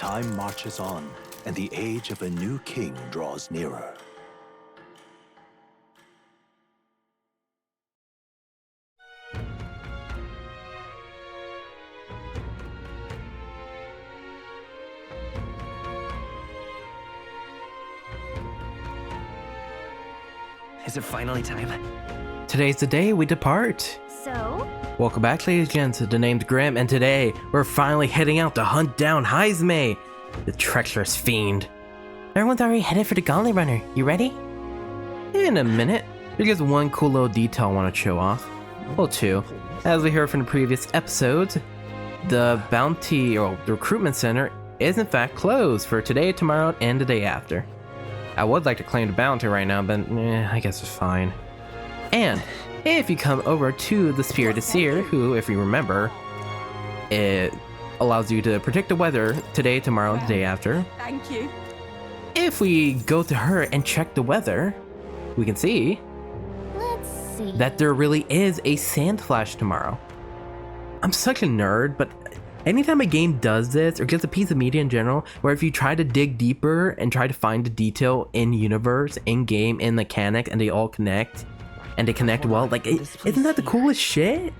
Time marches on, and the age of a new king draws nearer. Is it finally time? Today's the day we depart. So? Welcome back, ladies and gents. The name's Grimm, and today we're finally heading out to hunt down Heismay, the treacherous fiend. Everyone's already headed for the Gauntlet Runner. You ready? In a minute. There's just one cool little detail I want to show off. Well, two. As we heard from the previous episodes, the bounty or the recruitment center is in fact closed for today, tomorrow, and the day after. I would like to claim the bounty right now, but I guess it's fine. And if you come over to the Spirited Seer, who, if you remember, it allows you to predict the weather today, tomorrow, and the day after. Thank you. If we go to her and check the weather, we can see Let's see. that there really is a sand flash tomorrow. I'm such a nerd, but anytime a game does this, or just a piece of media in general, where if you try to dig deeper and try to find the detail in universe, in game, in mechanics, and they all connect, and they connect well, like, isn't that the coolest shit?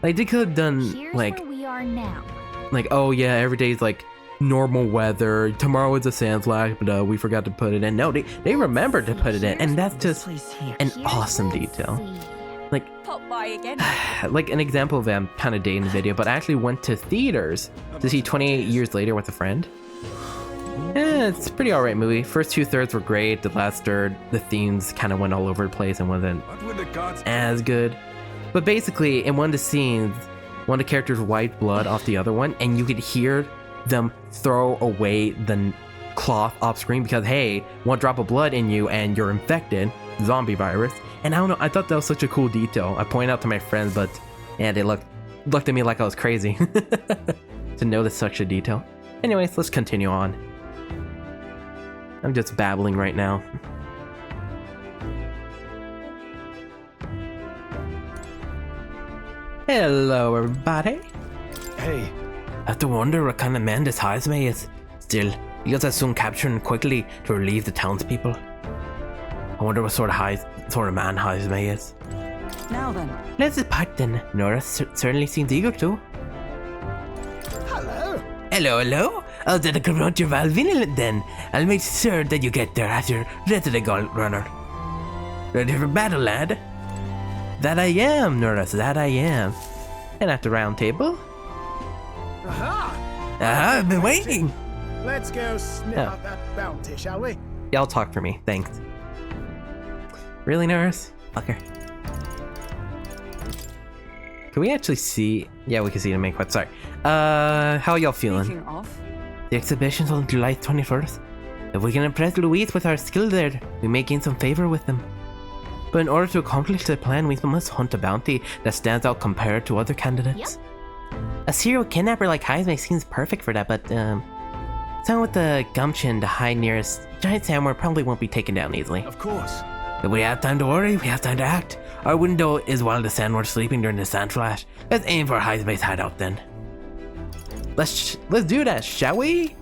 Like, they could have done, Here's like, where we are now. like, oh yeah, every day's like normal weather, tomorrow is a sand flash, but we forgot to put it in. No, they remembered to put it in, and that's just an awesome detail. Like, Pop by again. like an example of it, I'm kind of dating the video, but I actually went to theaters to see 28 Years Later with a friend. It's a pretty alright movie. First 2/3 were great, the last third, the themes kind of went all over the place and wasn't as good. But basically, in one of the scenes, one of the characters wiped blood off the other one, and you could hear them throw away the cloth off screen because, hey, one drop of blood in you and you're infected, zombie virus. And I don't know, I thought that was such a cool detail. I pointed out to my friends, but yeah, they looked at me like I was crazy to notice such a detail. Anyways, let's continue on. I'm just babbling right now. Hello, everybody. Hey, I have to wonder what kind of man this Heismay is. Still, you guys are soon captured him quickly to relieve the townspeople. I wonder what sort of man Heismay is. Now then. Let's depart then. Neuras certainly seems eager to. Hello. Hello? I'll set a confront your Valvinil then. I'll make sure that you get there after rest of the Gauntlet Runner. Ready for battle, lad? That I am, Nueras, that I am. And at the round table? Aha! I've been waiting. Let's go sniff Oh. out that bounty, shall we? Y'all talk for me, thanks. Really, Neuras? Fucker. Can we actually see? Yeah, we can see the main quest. Sorry. How y'all feeling? Speaking of, The exhibition's on July 21st. If we can impress Louise with our skill there, we may gain some favor with them. But in order to accomplish the plan, we must hunt a bounty that stands out compared to other candidates. A serial kidnapper like Heismay seems perfect for that, but someone with the gumption to hide nearest giant sandworm probably won't be taken down easily. of course. If we have time to worry, we have time to act. Our window is while the sandworm's sleeping during the sand flash. Let's aim for Heismay's hideout then. Let's do that, shall we?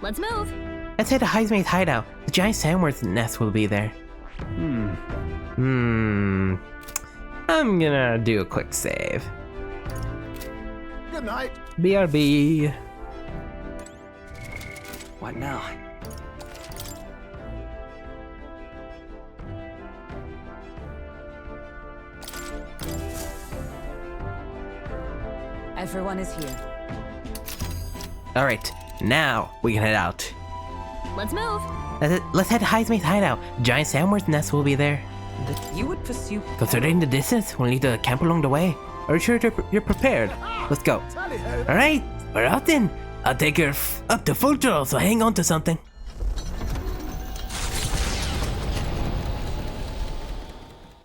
Let's move. Let's head to Heismay's hideout. The giant sandworm's nest will be there. I'm gonna do a quick save. good night. BRB. What now? Everyone is here. Alright, now we can head out. Let's move. Let's head to Heismay's hideout. The giant sandworm's nest will be there. That you would pursue. Considering the distance, we'll need to camp along the way. Are you sure you're prepared? Let's go. Tally-ho. Alright, we're out then. I'll take her up to full throttle, so hang on to something.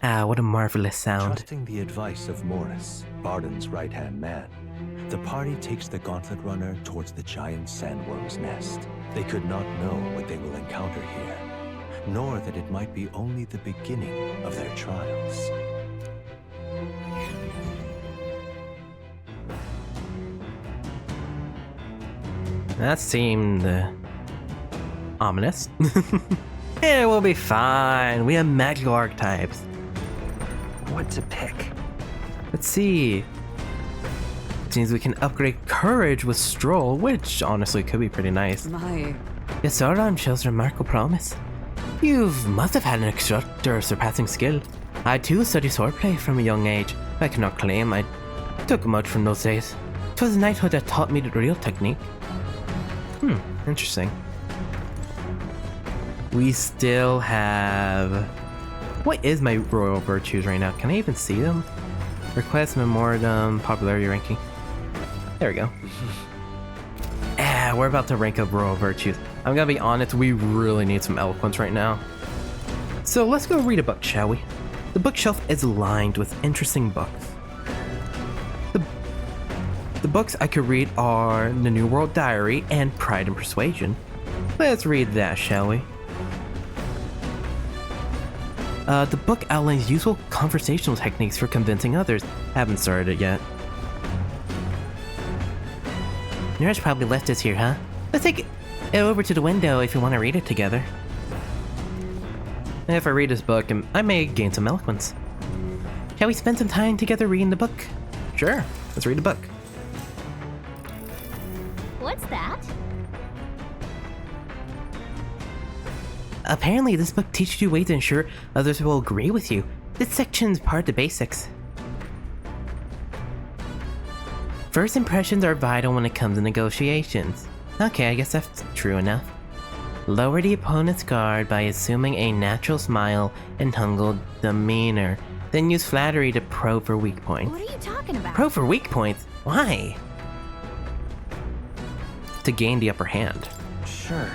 Ah, what a marvelous sound. Trusting the advice of Morris, Barden's right-hand man, the party takes the Gauntlet Runner towards the giant sandworm's nest. They could not know what they will encounter here, nor that it might be only the beginning of their trials. That seemed ominous. It will be fine. We have magical archetypes. What to pick? Let's see. It seems we can upgrade courage with Stroll, which honestly could be pretty nice. My... Your sword arm shows remarkable promise. You must have had an instructor of surpassing skill. I too studied swordplay from a young age. I cannot claim I took much from those days. 'Twas knighthood that taught me the real technique. Interesting. We still have... What is my royal virtues right now? Can I even see them? Request, memorandum, popularity ranking. There we go. We're about to rank up royal virtues. I'm gonna be honest, we really need some eloquence right now. So let's go read a book, shall we? The bookshelf is lined with interesting books. The books I could read are The New World Diary and Pride and Persuasion. Let's read that, shall we? The book outlines useful conversational techniques for convincing others. Haven't started it yet. Neuras probably left us here, huh? Let's take it over to the window if you want to read it together. If I read this book, I may gain some eloquence. Shall we spend some time together reading the book? Sure, let's read the book. What's that? Apparently, this book teaches you ways to ensure others will agree with you. This section's part of the basics. First impressions are vital when it comes to negotiations. Okay, I guess that's true enough. Lower the opponent's guard by assuming a natural smile and humble demeanor. Then use flattery to probe for weak points. What are you talking about? Probe for weak points? Why? To gain the upper hand. Sure.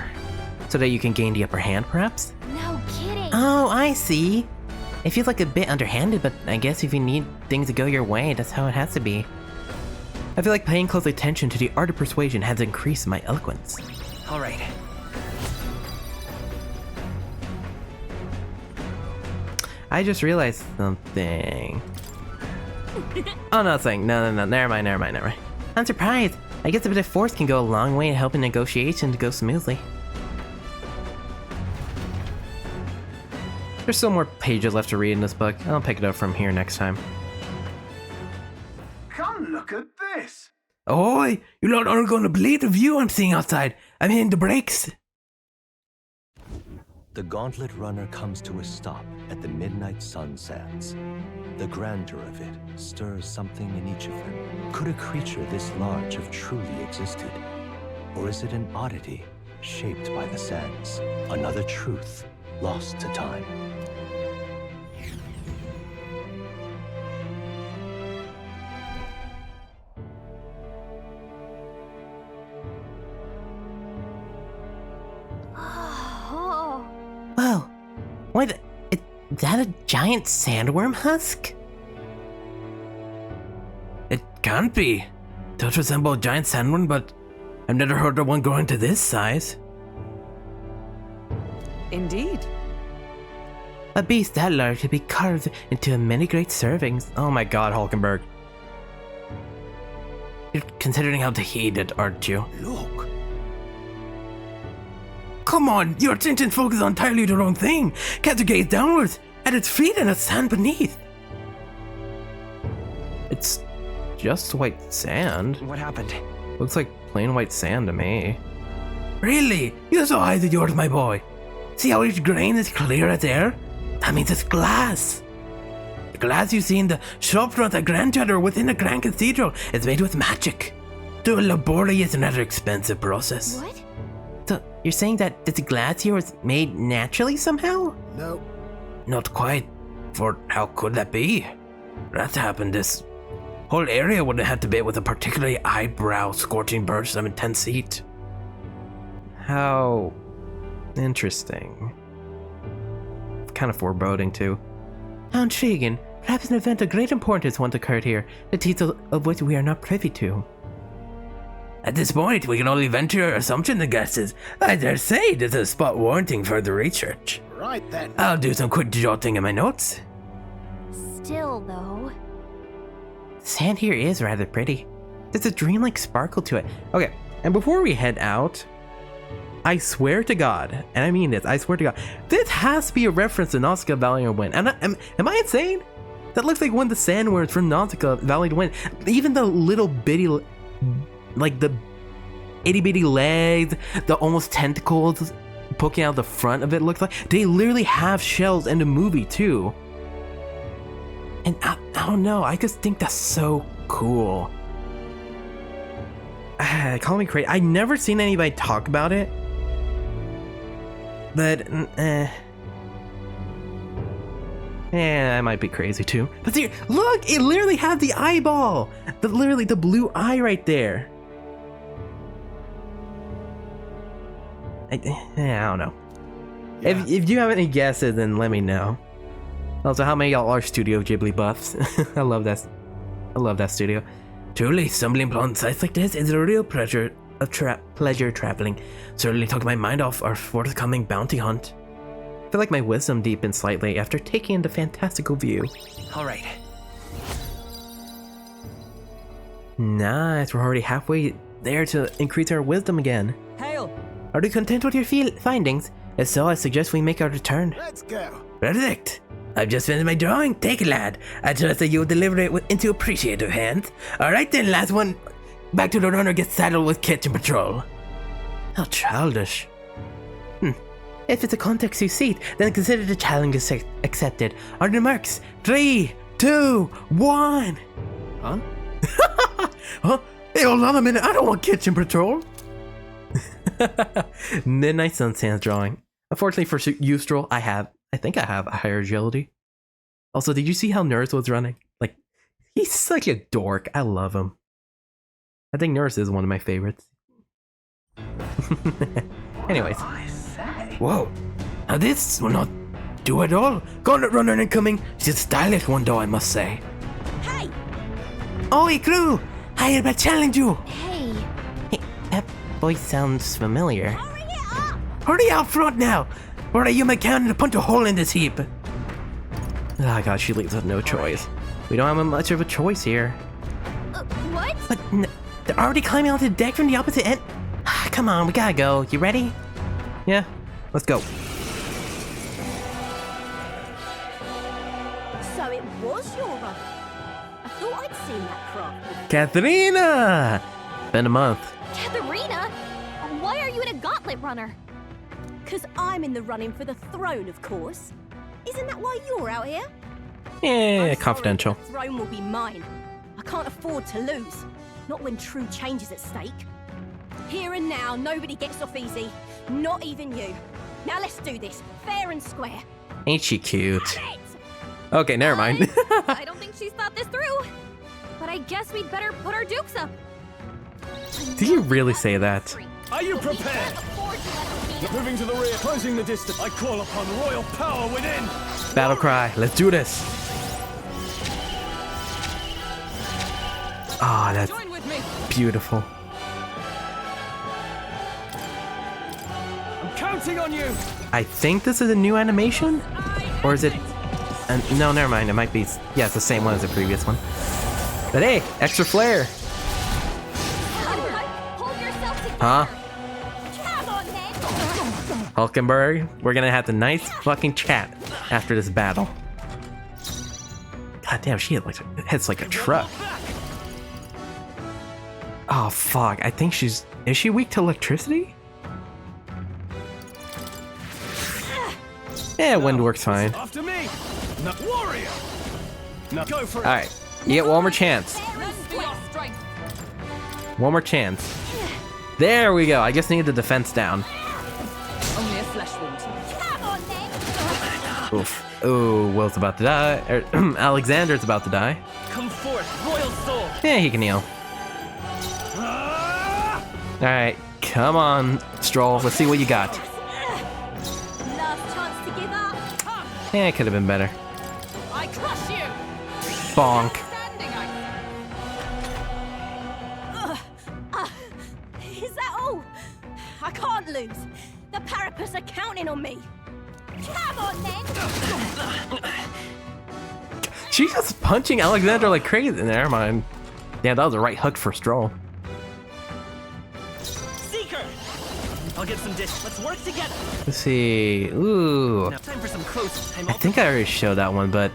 So that you can gain the upper hand, perhaps? No kidding. Oh, I see. It feels like a bit underhanded, but I guess if you need things to go your way, that's how it has to be. I feel like paying close attention to the art of persuasion has increased my eloquence. All right. I just realized something. Oh, nothing. No. Never mind. I'm surprised. I guess a bit of force can go a long way in helping negotiations to go smoothly. There's still more pages left to read in this book. I'll pick it up from here next time. Come look at this. Oi! You lot aren't going to believe the view I'm seeing outside. I'm hitting the brakes. The gauntlet runner comes to a stop at the midnight sun sands. The grandeur of it stirs something in each of them. Could a creature this large have truly existed? Or is it an oddity shaped by the sands? Another truth lost to time. Oh. Whoa. Wait, is that a giant sandworm husk? It can't be. Does resemble a giant sandworm, but I've never heard of one growing to this size. Indeed. A beast that large could be carved into many great servings. Oh my god, Hulkenberg. You're considering how to heed it, aren't you? Look. Come on, your attention focuses on entirely the wrong thing. Cast your gaze downwards, at its feet and the sand beneath. It's just white sand. What happened? Looks like plain white sand to me. Really? You're so eyes of yours, my boy. See how each grain is clear as air? That means it's glass. The glass you see in the shop front at Grandchild or within the Grand Cathedral is made with magic. Through a laborious and rather expensive process. What? So, you're saying that this glass here was made naturally somehow? No. Not quite. For how could that be? That happened, this whole area would have had to be with a particularly eyebrow scorching burst of intense heat. How interesting. Kind of foreboding too. How intriguing. Perhaps an event of great importance once occurred here, the details of which we are not privy to. At this point, we can only venture assumptions and guesses. I dare say this is a spot warranting further research. Right then. I'll do some quick jotting in my notes. Still, though. Sand here is rather pretty. There's a dreamlike sparkle to it. Okay, And before we head out, I swear to God, and I mean this, I swear to God, this has to be a reference to Nausicaa Valley to Win. Am I insane? That looks like one of the sandworms from Nausicaa Valley to Win. Even the little bitty, like the itty bitty legs, the almost tentacles poking out the front of it looks like. They literally have shells in the movie too. And I don't know, I just think that's so cool. Call me crazy. I never seen anybody talk about it. But, I might be crazy too. But see, look, it literally had the eyeball. Literally the blue eye right there. I don't know. Yeah. If you have any guesses, then let me know. Also, how many of y'all are Studio Ghibli buffs? I love that studio. Truly, stumbling upon sites like this is a real pleasure traveling. Certainly took my mind off our forthcoming bounty hunt. I feel like my wisdom deepened slightly after taking in the fantastical view. All right. Nice, we're already halfway there to increase our wisdom again. Hail! Are you content with your findings? If so, I suggest we make our return. Let's go. Benedict, I've just finished my drawing. Take it, lad. I trust that you'll deliver it into appreciative hands. Alright then, last one. Back to the runner gets saddled with kitchen patrol. How childish. If it's a context you seek, then consider the challenge accepted. On the marks. 3, 2, 1. Huh? Huh? Hey, hold on a minute. I don't want kitchen patrol. Midnight Sun Sands drawing. Unfortunately for you, Stroll, I think I have a higher agility. Also, did you see how Neuras was running? Like, he's such a dork. I love him. I think Neuras is one of my favorites. Anyways. Whoa. Now this will not do at all. Gauntlet runner incoming. She's a stylish one though, I must say. Hey! Oi, crew! I hereby challenge you! Hey! Hey, that voice sounds familiar. Hurry it up! Hurry out front now! Or you may count to punch a hole in this heap. Oh god, she leaves us no choice. We don't have much of a choice here. What? But they're already climbing onto the deck from the opposite end. Come on, we gotta go. You ready? Yeah, let's go. So it was your run. I thought I'd seen that craft. Catherina! Been a month. Catherina? Why are you in a gauntlet runner? Because I'm in the running for the throne, of course. Isn't that why you're out here? Yeah, I'm confidential. sorry, but the throne will be mine. I can't afford to lose. Not when true change is at stake. Here and now, nobody gets off easy. Not even you. Now let's do this, fair and square. Ain't she cute? Let's. Okay, never mind. I don't think she's thought this through. But I guess we'd better put our dukes up. Did you really say that? Are you prepared? Moving to the rear, closing the distance. I call upon royal power within. Battle cry. Let's do this. Ah, that's Join with me. beautiful. I'm counting on you. I think this is a new animation? Or is it... no, never mind. It might be... Yeah, it's the same one as the previous one. But hey, extra flair. Hold yourself together. Huh? Come on, then. Hulkenberg, we're gonna have a nice fucking chat after this battle. God damn, she hits like a truck. Oh fuck, I think she's... Is she weak to electricity? Yeah, wind works fine. After me. No, warrior. Now go for it. Alright, you get one more chance. Let's do your strength. One more chance. There we go, I just need the defense down. Only a flesh wound. Come on, then. Oof. Ooh, Will's about to die. Alexander's about to die. Come forth, royal soul. Yeah, he can heal. Alright, come on, Stroll. Let's see what you got. Last chance to give up. Yeah, it could have been better. I crush you. Bonk. Standing ice. Is that all? I can't lose. The Parapets are counting on me. Come on, then. She's just punching Alexander like crazy. Never mind. Yeah, that was a right hook for Stroll. Seeker! I'll get some dish. Let's work together. Let's see. Ooh. Now, time for some close time. I think I already showed that one, but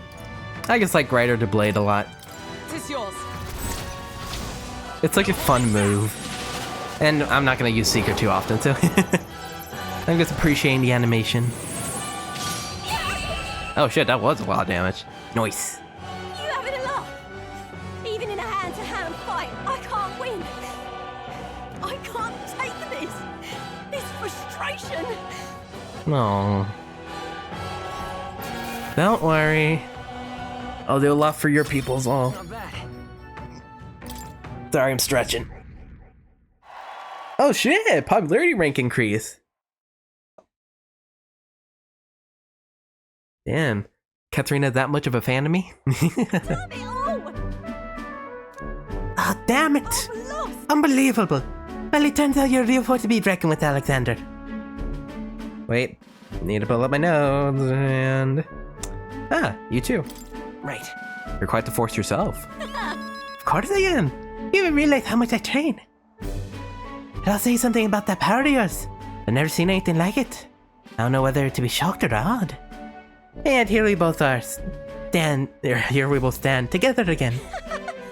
I just like Rider to Blade a lot. Tis yours. It's like a fun move. And I'm not going to use Seeker too often, so I'm just appreciating the animation. Oh shit, that was a lot of damage. Nice. You having a laugh? Even in a hand-to-hand fight, I can't win. I can't take this. This frustration. No. Don't worry. I'll do a lot for your peoples all. Not bad. Sorry, I'm stretching. Oh shit, popularity rank increase. Damn. Catherina that much of a fan of me? Damn it all! Ah, damn it! I'm lost. Unbelievable. Well, it turns out you're a real force to be reckoned with, Alexander. Wait, need to pull up my nose and... Ah, you too. Right. You're quite the force yourself. Of course I am. You even realize how much I train. And I'll say something about that power of yours. I've never seen anything like it. I don't know whether to be shocked or awed. And here we both are. Here we both stand together again.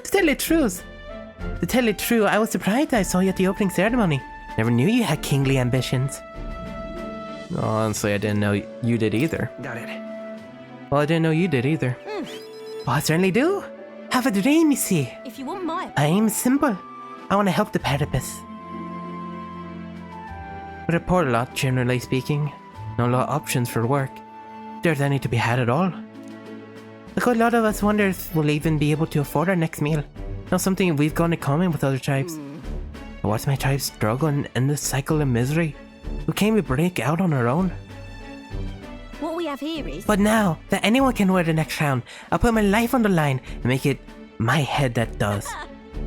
To tell you the truth, I was surprised I saw you at the opening ceremony. Never knew you had kingly ambitions. Honestly, I didn't know you did either. Got it. Well, I didn't know you did either. Well, I certainly do. Have a dream, you see. If you want my I'm simple. I want to help the Pacifist. We're a poor lot, generally speaking. No lot of options for work. If there's any to be had at all. A good lot of us wonder if we'll even be able to afford our next meal. Not something we've got in common with other tribes. But what's my tribe's struggle and endless cycle of misery? Who came to break out on our own? what we have here is. But now that anyone can wear the next crown, I'll put my life on the line and make it my head that does.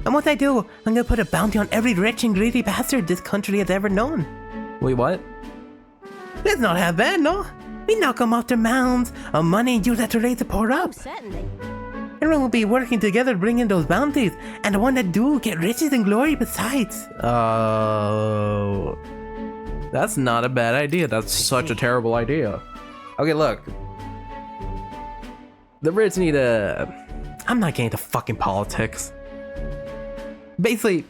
And once I do, I'm gonna put a bounty on every rich and greedy bastard this country has ever known. Wait, what? Let's not have bad, no? We knock them off their mounds of money and use that to raise the poor up. Oh, certainly. Everyone will be working together to bring in those bounties, and the one that do get riches and glory besides. Oh, that's not a bad idea. That's such a terrible idea. Okay, look. The rich need a... I'm not getting into fucking politics. Basically,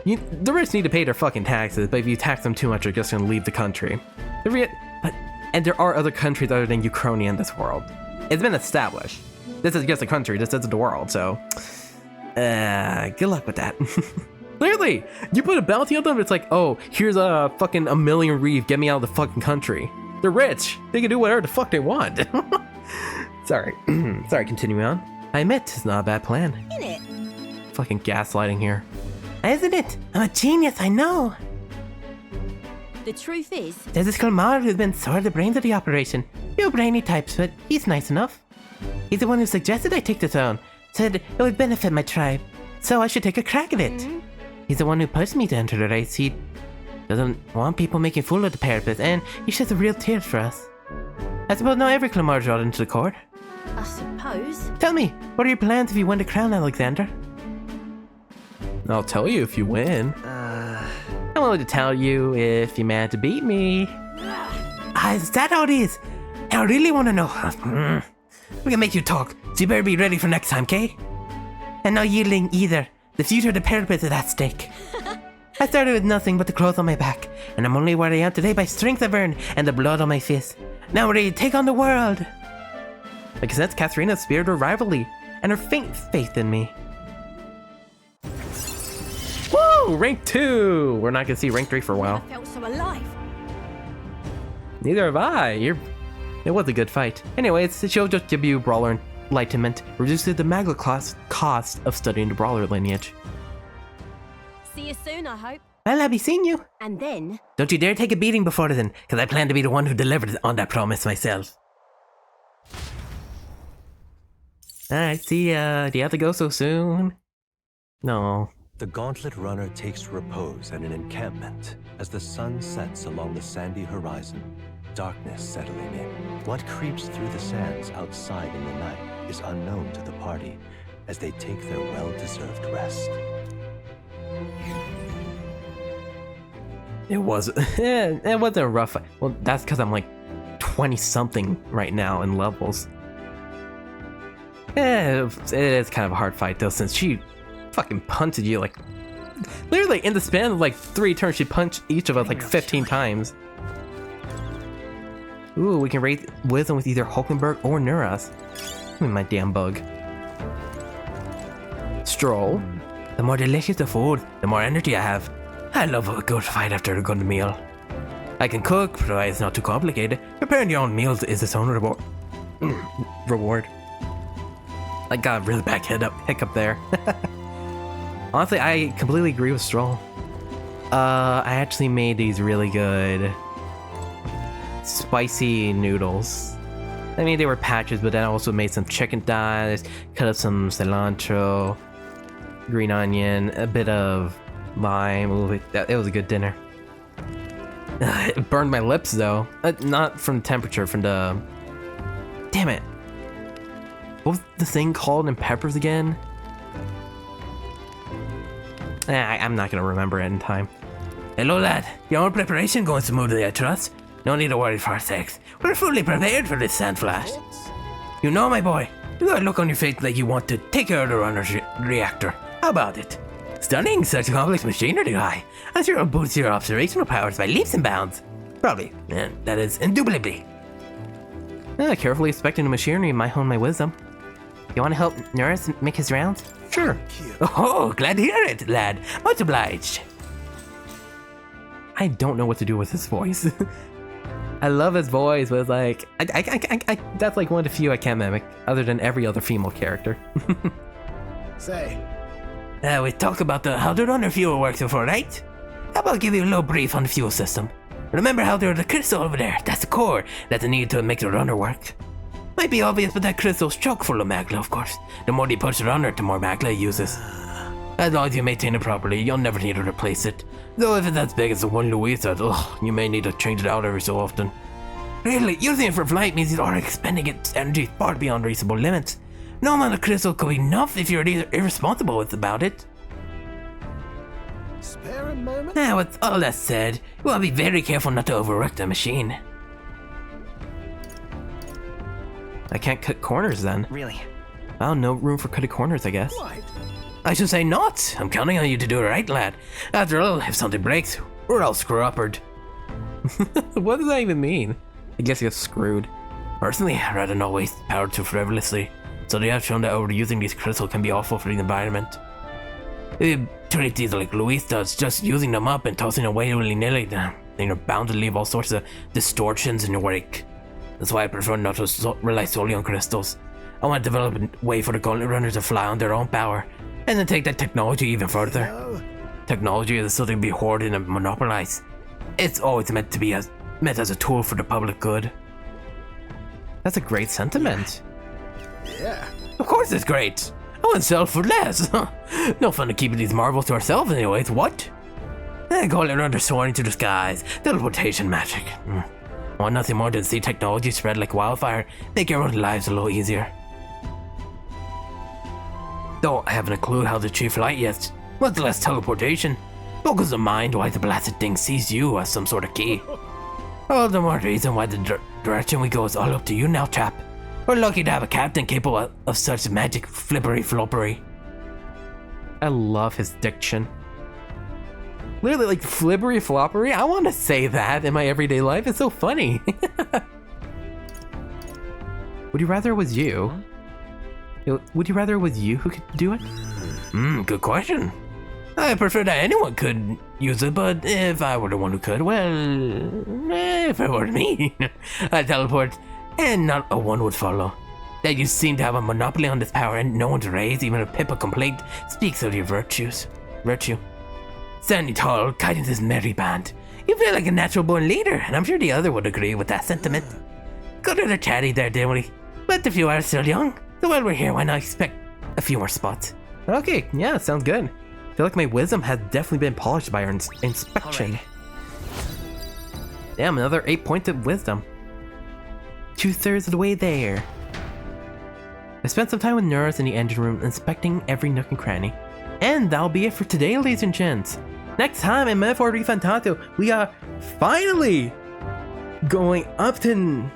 the rich need to pay their fucking taxes, but if you tax them too much, they're just gonna leave the country. And there are other countries other than Ukraine in this world. It's been established. This is just a country, this isn't the world, so... good luck with that. Clearly! You put a bounty on them, it's like, oh, here's a fucking $1 million reef, get me out of the fucking country. They're rich. They can do whatever the fuck they want. Sorry. Sorry, continuing on. I admit, it's not a bad plan. In it. Fucking gaslighting here. Isn't it? I'm a genius, I know. The truth is. There's this Kalmar who's been sort of the brains of the operation. Real brainy types, but he's nice enough. He's the one who suggested I take the throne. Said it would benefit my tribe. So I should take a crack at it. He's the one who pushed me to enter the race. He doesn't want people making fool of the Pacifist, and he sheds a real tears for us. I suppose not every Kalmar's brought into the court. I suppose. Tell me, what are your plans if you win the crown, Alexander? I'll tell you if you win. I'm willing to tell you if you manage to beat me. Is that how it is? I really want to know. We can make you talk, so you better be ready for next time, okay? And no yielding either. The future of the Pacifist is at stake. I started with nothing but the clothes on my back, and I'm only where I am today by strength of earn and the blood on my fist. Now we're ready to take on the world. I can sense Catherina's spirit of rivalry and her faint faith in me. Woo! Rank 2! We're not gonna see rank 3 for a while. I felt so alive. Neither have I. It was a good fight. Anyways, the show just give you Brawler Enlightenment, reduces the magna cost of studying the Brawler lineage. See you soon, I hope. Well, I'll be seeing you. And then. Don't you dare take a beating before then, because I plan to be the one who delivered on that promise myself. Alright, see ya. Do you have to go so soon? No. The gauntlet runner takes repose at an encampment as the sun sets along the sandy horizon, darkness settling in. What creeps through the sands outside in the night is unknown to the party as they take their well-deserved rest. It was, it wasn't a rough fight. Well, that's because I'm like 20 something right now in levels. It is kind of a hard fight though, since she fucking punted you like, literally in the span of like 3 turns, she punched each of us like 15 times. Ooh, we can rate wisdom with either Hulkenberg or Neuras. My damn bug. Stroll. The more delicious the food, the more energy I have. I love a good fight after a good meal. I can cook, provided it's not too complicated. Preparing your own meals is its own reward. I got a really bad hiccup there. Honestly, I completely agree with Stroll. I actually made these really good spicy noodles. I mean, they were patches, but then I also made some chicken thighs, cut up some cilantro, green onion, a bit of lime. Ooh, it was a good dinner. It burned my lips though. Not from temperature, from the... Damn it. What was the thing called in peppers again? I'm not gonna remember it in time. Hello lad, your preparation going smoothly I trust? No need to worry for our sakes. We're fully prepared for this sand flash. You know my boy, you got a look on your face like you want to take care of the runner's reactor. How about it? Stunning, such complex machinery, guy. I'm sure it'll boost your observational powers by leaps and bounds. Probably, that is, indubitably. Carefully inspecting the machinery might hone my wisdom. You want to help Nueras make his rounds? Sure. Oh, glad to hear it, lad. Much obliged. I don't know what to do with his voice. I love his voice, but it's like, I that's like one of the few I can't mimic, other than every other female character. Say. We talked about how the runner fuel works before, right? How about give you a little brief on the fuel system? Remember how there's the crystal over there? That's the core that's needed to make the runner work. Might be obvious, but that crystal's chock full of magla, of course. The more you push the runner, the more magla it uses. As long as you maintain it properly, you'll never need to replace it. Though if it's as big as the one Louise had, you may need to change it out every so often. Really, using it for flight means you are expending its energy far beyond reasonable limits. No amount of crystal could be enough if you're irresponsible about it. Spare a moment? Now, with all that said, you want to be very careful not to overwork the machine. I can't cut corners then. Really? Well, no room for cutting corners, I guess. Right. I should say not. I'm counting on you to do it right, lad. After all, if something breaks, we're all screw-uppered. What does that even mean? I guess you're screwed. Personally, I'd rather not waste power too frivolously, so they have shown that overusing these crystals can be awful for the environment. Treat these like Luis does, just using them up and tossing away willy-nilly, then you're bound to leave all sorts of distortions in your wake. That's why I prefer not to rely solely on crystals. I want to develop a way for the gauntlet runners to fly on their own power, and then take that technology even further. No. Technology is something to be hoarded and monopolized. It's always meant to be meant as a tool for the public good. That's a great sentiment. Yeah. Of course it's great. I want to sell for less. No fun to keeping these marbles to ourselves anyways, what? Gauntlet runners soaring to the skies. Teleportation magic. I want nothing more than to see technology spread like wildfire, make everyone's lives a little easier. Though I haven't a clue how to achieve flight yet, much less teleportation. Focus the mind why the blasted thing sees you as some sort of key. All the more reason why the direction we go is all up to you now, chap. We're lucky to have a captain capable of such magic flippery-floppery. I love his diction. Literally, like, flippery-floppery? I want to say that in my everyday life. It's so funny. Would you rather it was you? Would you rather it was you who could do it? Good question. I prefer that anyone could use it, but if I were the one who could, well, if it were me, I'd teleport, and not a one would follow. That you seem to have a monopoly on this power and no one to raise, even a pip of complaint, speaks of your virtues. Standing tall, guiding this merry band, you feel like a natural-born leader, and I'm sure the other would agree with that sentiment. Good little chatty there, didn't we? But if you are still young, so while we're here, why not expect a few more spots? Okay, yeah, sounds good. I feel like my wisdom has definitely been polished by our inspection. Right. Damn, another 8 points of wisdom. 2/3 of the way there. I spent some time with Neuras in the engine room inspecting every nook and cranny. And that'll be it for today, ladies and gents. Next time in Metaphor Refantazio, we are finally going up to...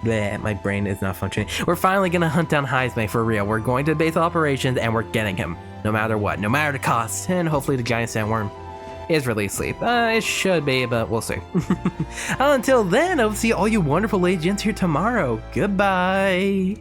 Bleh, my brain is not functioning. We're finally gonna hunt down Heismay for real. We're going to base operations and we're getting him. No matter what, no matter the cost. And hopefully the giant sandworm is released sleep. It should be, but we'll see. Until then, I'll see all you wonderful agents here tomorrow. Goodbye.